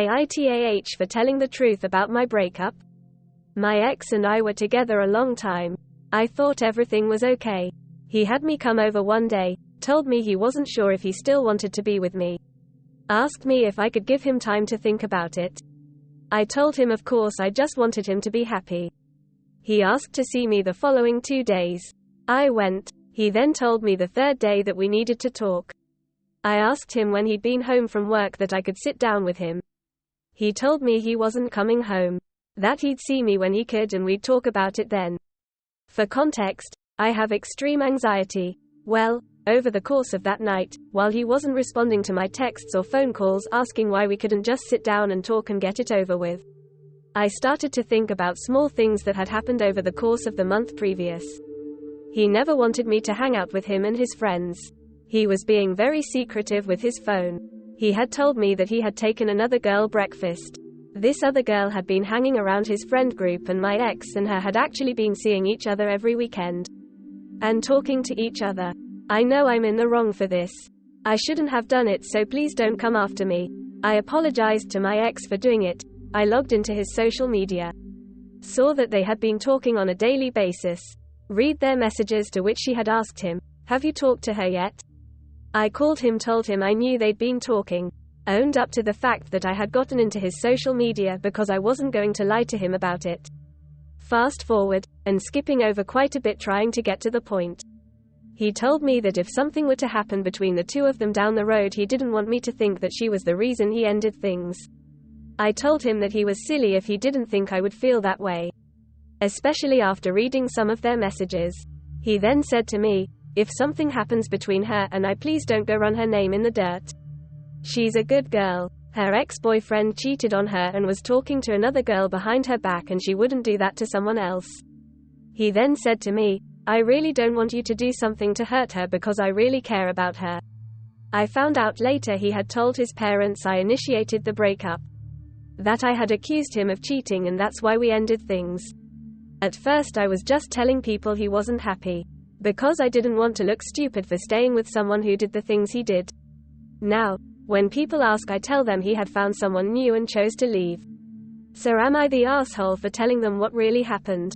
AITAH for telling the truth about my breakup. My ex and I were together a long time. I thought everything was okay. He had me come over one day, told me he wasn't sure if he still wanted to be with me. Asked me if I could give him time to think about it. I told him of course I just wanted him to be happy. He asked to see me the following 2 days. I went. He then told me the third day that we needed to talk. I asked him when he'd been home from work that I could sit down with him. He told me he wasn't coming home, that he'd see me when he could and we'd talk about it then. For context, I have extreme anxiety. Well, over the course of that night, while he wasn't responding to my texts or phone calls asking why we couldn't just sit down and talk and get it over with, I started to think about small things that had happened over the course of the month previous. He never wanted me to hang out with him and his friends. He was being very secretive with his phone. He had told me that he had taken another girl breakfast. This other girl had been hanging around his friend group and my ex and her had actually been seeing each other every weekend. And talking to each other. I know I'm in the wrong for this. I shouldn't have done it, so please don't come after me. I apologized to my ex for doing it. I logged into his social media. Saw that they had been talking on a daily basis. Read their messages to which she had asked him, "Have you talked to her yet?" I called him, told him I knew they'd been talking. Owned up to the fact that I had gotten into his social media because I wasn't going to lie to him about it. Fast forward, and skipping over quite a bit trying to get to the point. He told me that if something were to happen between the two of them down the road, he didn't want me to think that she was the reason he ended things. I told him that he was silly if he didn't think I would feel that way. Especially after reading some of their messages. He then said to me, if something happens between her and I, please don't go run her name in the dirt. She's a good girl. Her ex-boyfriend cheated on her and was talking to another girl behind her back and she wouldn't do that to someone else. He then said to me, I really don't want you to do something to hurt her because I really care about her. I found out later he had told his parents I initiated the breakup. That I had accused him of cheating and that's why we ended things. At first I was just telling people he wasn't happy. Because I didn't want to look stupid for staying with someone who did the things he did. Now, when people ask, I tell them he had found someone new and chose to leave. So am I the asshole for telling them what really happened?